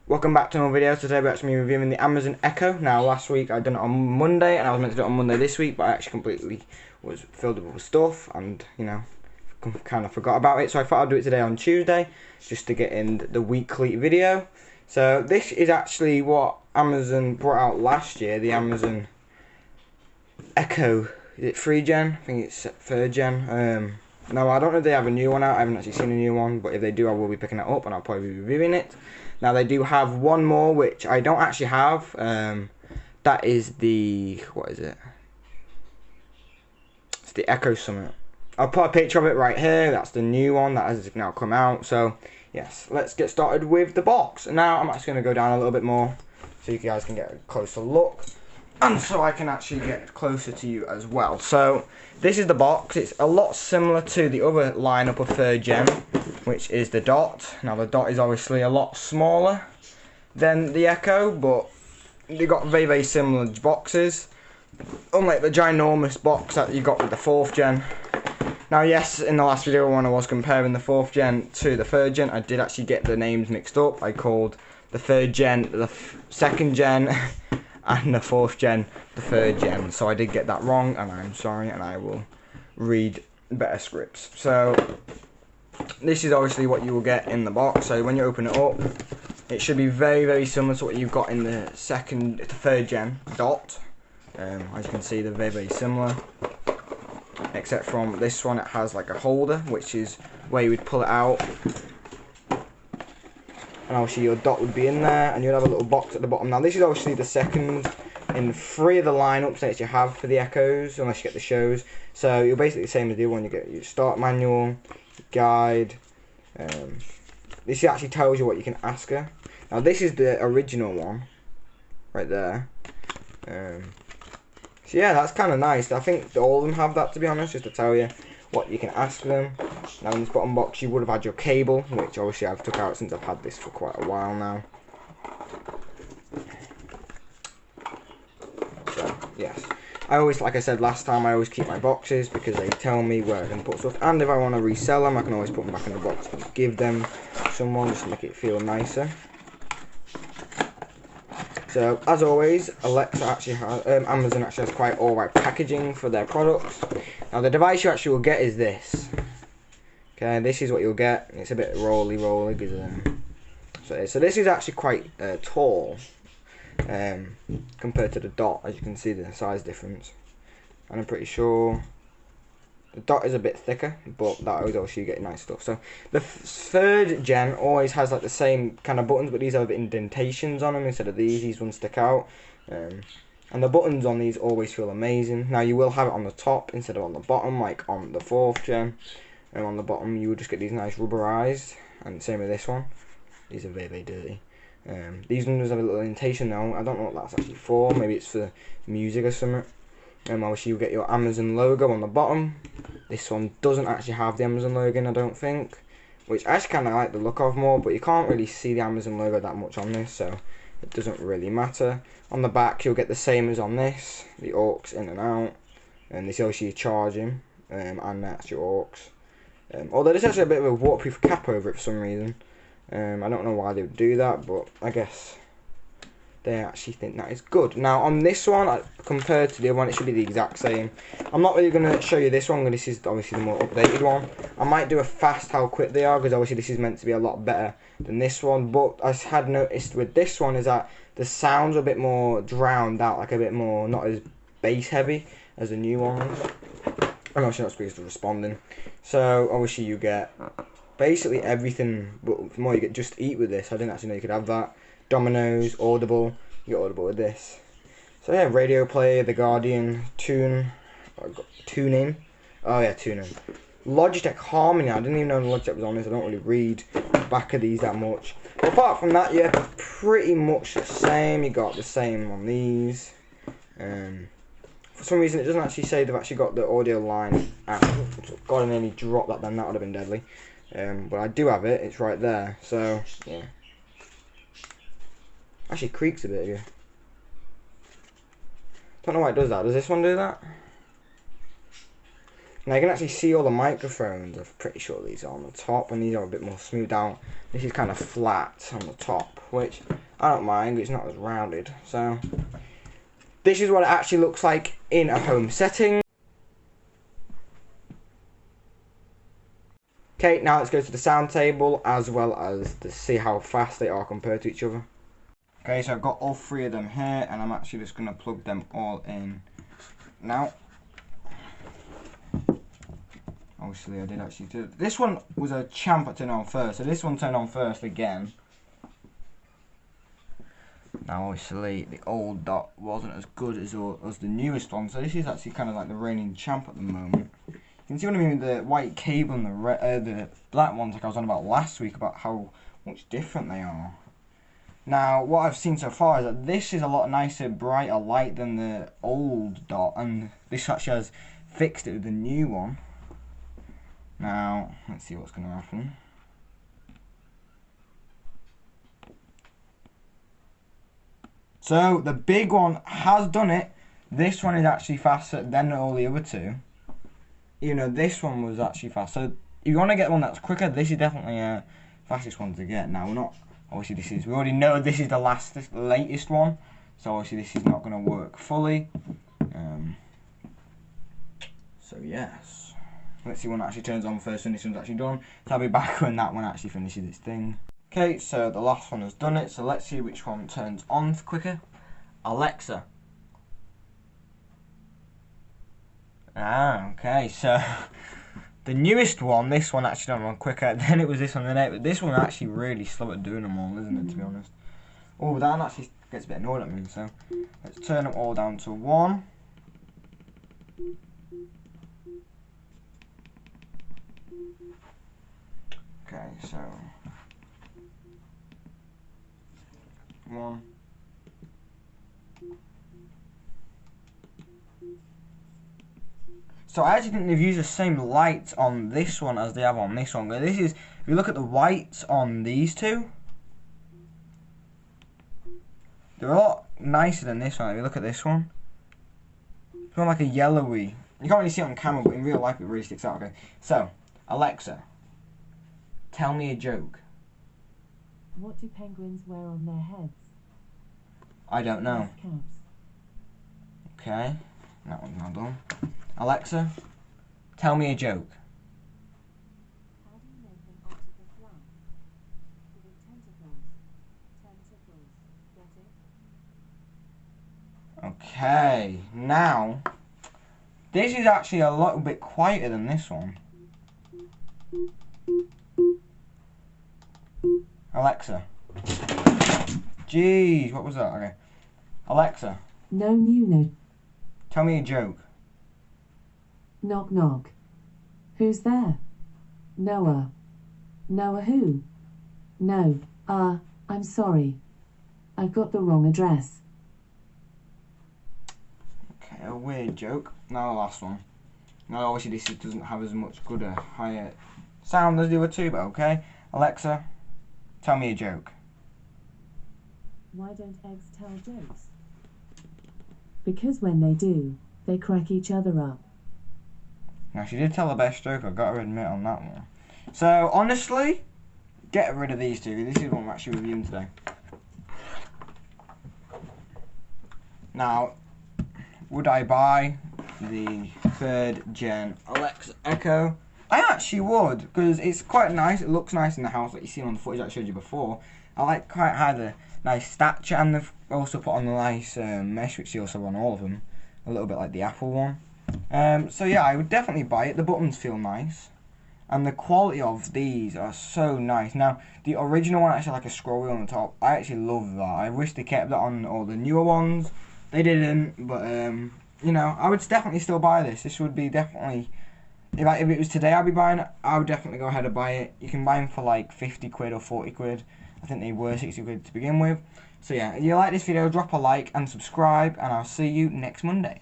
Welcome back to another video. Today we're actually reviewing the Amazon Echo. Now last week I done it on Monday and I was meant to do it on Monday this week, but I actually completely was filled up with stuff and kind of forgot about it. So I thought I'd do it today on Tuesday just to get in the weekly video. So this is actually what Amazon brought out last year, the Amazon Echo. Is it 3 gen? I think it's 3rd gen. No, I don't know if they have a new one out. I haven't actually seen a new one, but if they do I will be picking it up and I'll probably be reviewing it. Now they do have one more which I don't actually have. That is the, what is it? It's the Echo Summit. I'll put a picture of it right here. That's the new one that has now come out. So yes, let's get started with the box. Now I'm actually going to go down a little bit more so you guys can get a closer look. And so I can actually get closer to you as well. So this is the box. It's a lot similar to the other lineup of 3rd gen, which is the Dot. Now the Dot is obviously a lot smaller than the Echo, but they got very, very similar boxes, unlike the ginormous box that you got with the 4th gen. Now yes, in the last video when I was comparing the 4th gen to the 3rd gen, I did actually get the names mixed up. I called the 3rd gen the 2nd gen and the 4th gen the 3rd gen, so I did get that wrong and I'm sorry, and I will read better scripts. So this is obviously what you will get in the box. So when you open it up, it should be very, very similar to what you've got in the 3rd gen Dot. As you can see, they're very, very similar, except from this one it has like a holder, which is where you would pull it out, and obviously your Dot would be in there, and you'd have a little box at the bottom. Now this is obviously the second in 3 of the lineups that you have for the Echoes, unless you get the shows. So you're basically the same as the other one. You get your start manual, guide. This actually tells you what you can ask her. Now this is the original one, right there. So yeah, that's kind of nice. I think all of them have that, to be honest, just to tell you what you can ask them. Now in this bottom box you would have had your cable, which obviously I've took out since I've had this for quite a while now. So yes, I always, like I said last time, I always keep my boxes because they tell me where I can put stuff, and if I want to resell them I can always put them back in the box and give them to someone just to make it feel nicer. So as always, Alexa actually has, Amazon actually has quite alright packaging for their products. Now the device you actually will get is this. Okay, this is what you'll get. It's a bit rolly because so this is actually quite tall compared to the Dot. As you can see, the size difference, and I'm pretty sure the Dot is a bit thicker, but that always also you get nice stuff. So the 3rd gen always has like the same kind of buttons, but these have indentations on them instead of these. These ones stick out, and the buttons on these always feel amazing. Now you will have it on the top instead of on the bottom, like on the 4th gen. And on the bottom you will just get these nice rubberized, and same with this one. These are very, very dirty. These ones have a little indentation now. I don't know what that's actually for. Maybe it's for music or something. Obviously you'll get your Amazon logo on the bottom. This one doesn't actually have the Amazon logo in, I don't think, which I actually kind of like the look of more, but you can't really see the Amazon logo that much on this, so it doesn't really matter. On the back you'll get the same as on this, the aux in and out, and this obviously your charging, and that's your aux. Although there's actually a bit of a waterproof cap over it for some reason. I don't know why they would do that, but I guess they actually think that is good. Now on this one, compared to the other one, it should be the exact same. I'm not really going to show you this one, because this is obviously the more updated one. I might do a fast how quick they are, because obviously this is meant to be a lot better than this one. But I had noticed with this one is that the sounds are a bit more drowned out, like a bit more, not as bass heavy as the new ones. I'm actually not supposed to responding. So obviously you get basically everything, but the more you get Just Eat with this. I didn't actually know you could have that. Dominoes, Audible, you get Audible with this. So yeah, Radio Player, The Guardian, Tune In. Oh yeah, Tune In. Logitech Harmony, I didn't even know Logitech was on this. I don't really read the back of these that much. But apart from that, yeah, pretty much the same. You got the same on these. For some reason it doesn't actually say they've actually got the audio line out. God, I nearly dropped that then, that would have been deadly. But I do have it, it's right there, so yeah. Actually creaks a bit here. Don't know why it does that. Does this one do that? Now you can actually see all the microphones. I'm pretty sure these are on the top, and these are a bit more smoothed out. This is kind of flat on the top, which I don't mind. It's not as rounded. So this is what it actually looks like in a home setting. Okay, now let's go to the sound table as well as to see how fast they are compared to each other. Okay, so I've got all three of them here, and I'm actually just going to plug them all in now. Obviously, I did actually do this one was a champ that turned on first, so this one turned on first again. Now, obviously, the old dot wasn't as good as the newest one, so this is actually kind of like the reigning champ at the moment. You can see what I mean with the white cable and the black ones, like I was on about last week, about how much different they are. Now, what I've seen so far is that this is a lot nicer, brighter light than the old dot, and this actually has fixed it with the new one. Now, let's see what's going to happen. So, the big one has done it. This one is actually faster than all the other two. Even though this one was actually fast. So, if you want to get one that's quicker, this is definitely the fastest one to get. Now, we're not... Obviously, we already know this is the latest one. So, obviously, this is not going to work fully. So, yes. Let's see when it actually turns on first when this one's actually done. So I'll be back when that one actually finishes its thing. Okay, so the last one has done it. So let's see which one turns on quicker. Alexa. Okay, so the newest one, this one actually turned on quicker. Then it was this one, but this one actually really slow at doing them all, isn't it, to be honest? Oh, that one actually gets a bit annoyed at me, so let's turn them all down to 1. Okay, so 1. So I actually think they've used the same light on this one as they have on this one. This is, if you look at the whites on these two, they're a lot nicer than this one. If you look at this one, it's more like a yellowy. You can't really see it on camera, but in real life it really sticks out. Okay, so Alexa, tell me a joke. What do penguins wear on their heads? I don't know. Caps. Okay, that one's not done. Alexa, tell me a joke. How do you make an octopus laugh? With tentacles. Tentacles. Get it? Okay, now this is actually a little bit quieter than this one. Alexa. Jeez, what was that? Okay. Alexa. No. Tell me a joke. Knock knock. Who's there? Noah. Noah who? No. I'm sorry. I've got the wrong address. Okay, a weird joke. Now the last one. Now obviously this doesn't have as much good a higher sound as the other two, but okay. Alexa, tell me a joke. Why don't eggs tell jokes? Because when they do, they crack each other up. Now she did tell the best joke, I've got to admit on that one. So honestly, get rid of these two. This is what I'm actually reviewing today. Now, would I buy the 3rd gen Alexa Echo? I actually would, because it's quite nice. It looks nice in the house, like you seen on the footage I showed you before. I like quite how the nice stature, and they've also put on the nice mesh, which you also on all of them, a little bit like the Apple one. So yeah, I would definitely buy it. The buttons feel nice, and the quality of these are so nice. Now, the original one actually had like a scroll wheel on the top. I actually love that. I wish they kept that on all the newer ones. They didn't, but you know, I would definitely still buy this. This would be definitely, if it was today I'd be buying it, I would definitely go ahead and buy it. You can buy them for like 50 quid or 40 quid. I think they were 60 quid to begin with. So yeah, if you like this video, drop a like and subscribe, and I'll see you next Monday.